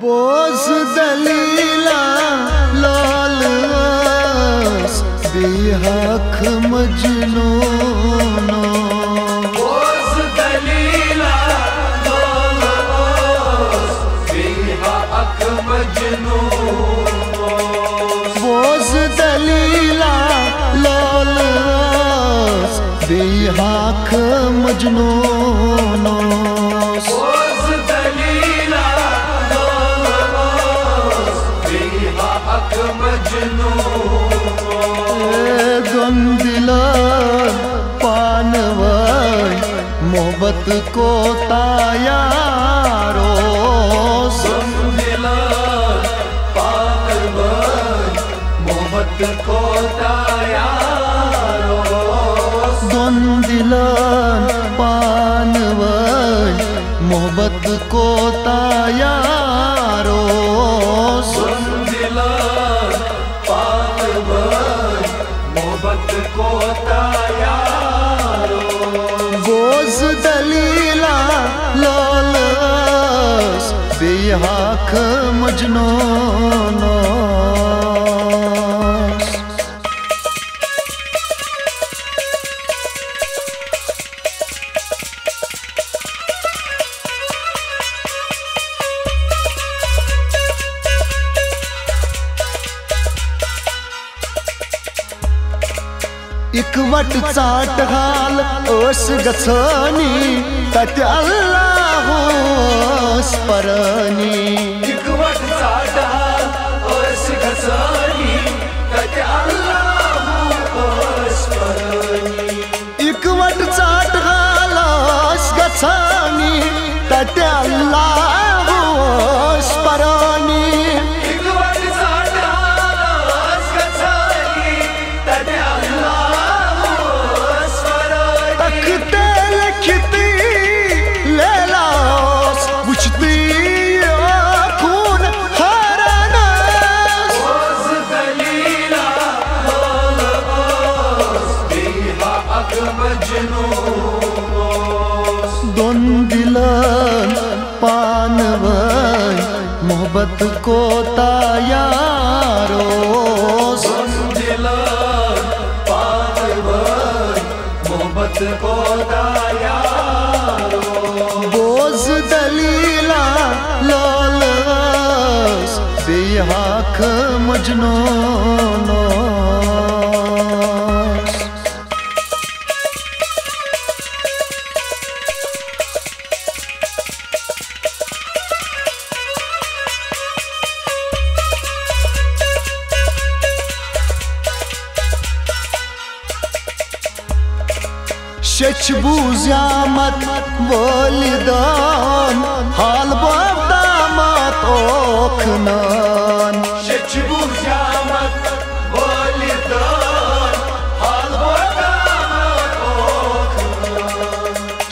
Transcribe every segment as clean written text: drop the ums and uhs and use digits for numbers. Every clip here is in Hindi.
बोझ दलीला लालस बेहक मजनूनो बोझ दलीला लालस बेहक मजनूनो बोझ दलीला लालस बेहक मजनूनो पानवय मोहब्बत को तायारो पानवय मोहब्बत को तायारो दिलन पानवय मोहब्बत को तायारो मोहब्बत को तायारो बोझ दलीला लालस बेहक मजनूनो इकवट चाट हाल ओस गछनी तत अल्लाह परनी इकवट चाट हाल ओस गछनी तत अल्लाह परनी इकवट चाट हाल ओस गछनी तत अल्लाह परनी दिलन पानवय मोहब्बत को तायारो दिलन पानवय मोहब्बत को तायारो बोझ दलीला लालस बेहक मजनूनो शचबू ज़्यामत वलिदान हाल बादामत ओखनान शचबू ज़्यामत वलिदान हाल बादामत ओखनान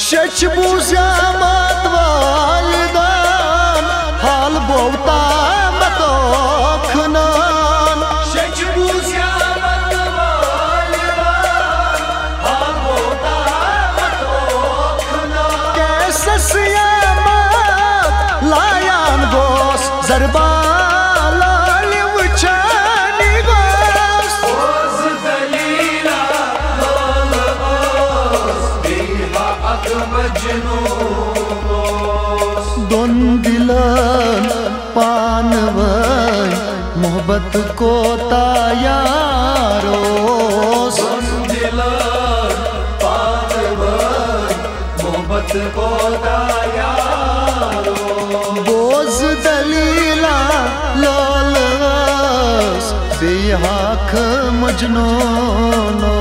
शचबू ज़्यामत वलिदान हाल बादामत ओखनान शचबू लायान गोस जरबाला लिवचानी गोस बोझ दलीला लालस बेहक मजनूनो दिलन पानवय मोहब्बत को तायारो दिलन पानवय मोहब्बत को तायारो बोझ दलीला लालस बेहक मजनूनो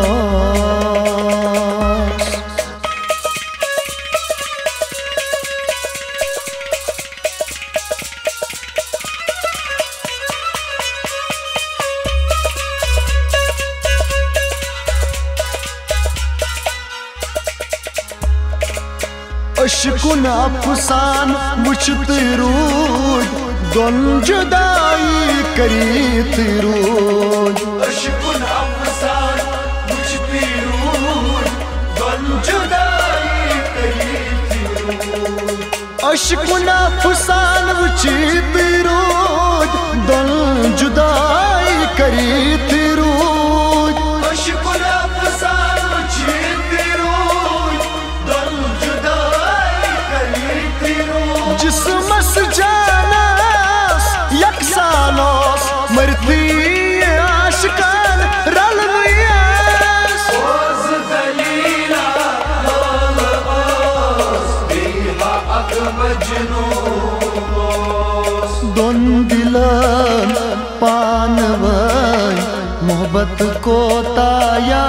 अशकुन अफसान वुचत रूद दोन जुदाई करीत रूद अशकुन अफसान वुचत रूद दोन जुदाई करीत रूद अशकुन अफसान वुचत दोन दिलन पानवय मोहब्बत को तायारोस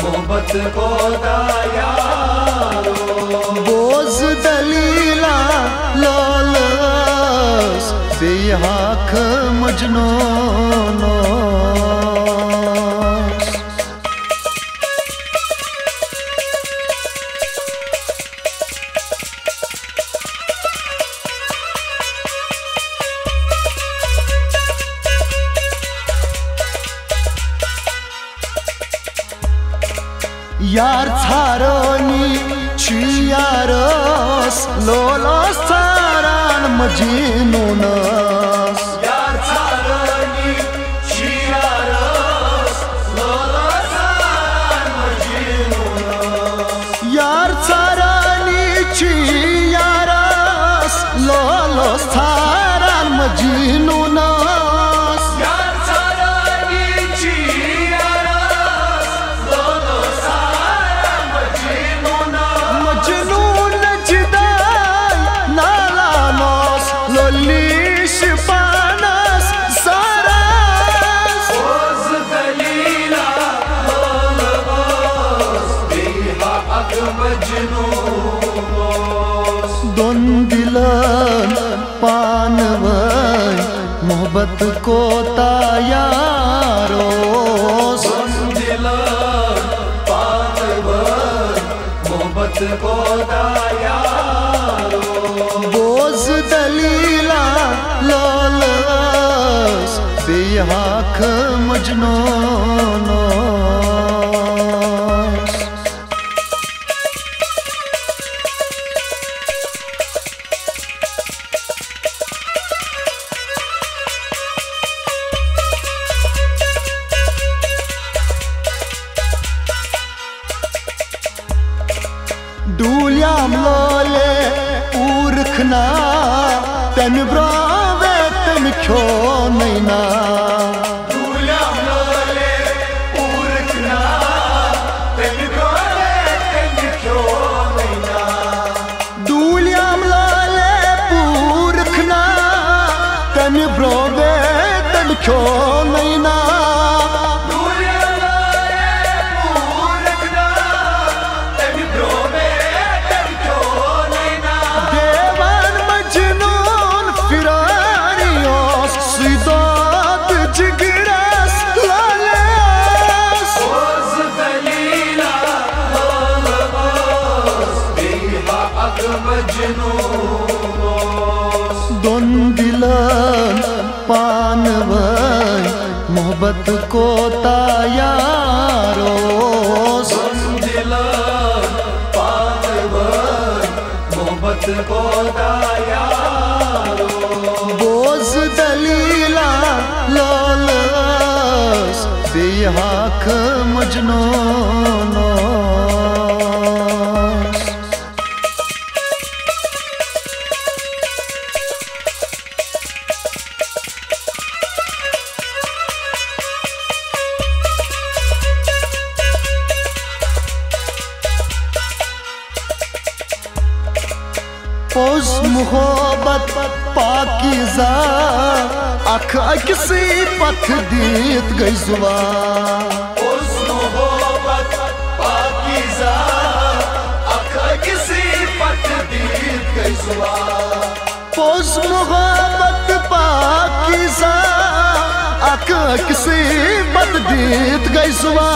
मोहब्बत को तायारो बोझ दलीला लौलस बेहाख मजनूनो यार छारोनी छियारस लोलस छारान मजिनुनस यार छारोनी छियारस लोलस छारान मजिनुनस यार छारानी छियारस लोलस छारान मजिनुनस यार छारोनी छियारस लोलस छारान मजिनुनस मजनून जिदाय नालानोस लोलिश पानस सारस बोझ दलीला लोलस बेहाक मजनूनोस दोन दिलन पानवय मोहब्बत को तायारोस मोहब्बत को तायारो बोझ दलीला लौलस बेहाख मजनूनोस डूल्याम लोले उर्खना तन ब्रावे तन खो नैना दूल्याम लोले उरखना तन गोले तन क्यों नैना डूल्याम लोले उर्खना तन ब्रावे तन खो नैना दूल्याम लोले उरखना तन गोले तन क्यों नैना देवान मजनून फिरानियोस सुदात जिगरस लालेस बोझ दलीला लोलस बेहाक मजनूनोस दोन दिलन पानवय मोहब्बत को तायारोस मोहब्बत को तायारो बोझ दलीला लौलस बेहाख मजनूनोस पोस मोहब्बत पाकिज़ा अख अक्सी पथ दीत गई जुबा उस मोहब्बत पाकीज़ा अख किसी पट दीद गई सुबह पोस मोहब्बत पाकिज़ा अख अक्सी पथ दीत गई जुबा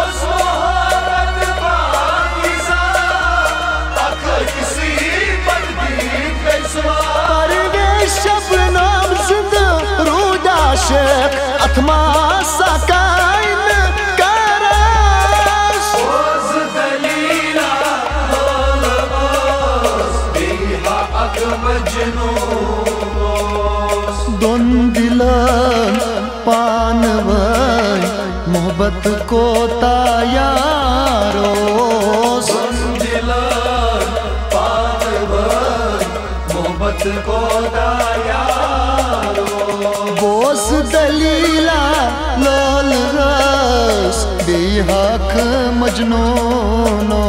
उस मोहब्बत पाकीज़ा अख किसी पट दीद गई सुबह परवेश शबनम जिंद रूदा शेख अथमा सकाइन करस बोझ दलीला लोलस बेहाक मजनूनोस दोन दिलन पानवय मोहब्बत को तायारोस मोहब्बत को तायारो बोस दलीला लोल रस बेहक मजनूनो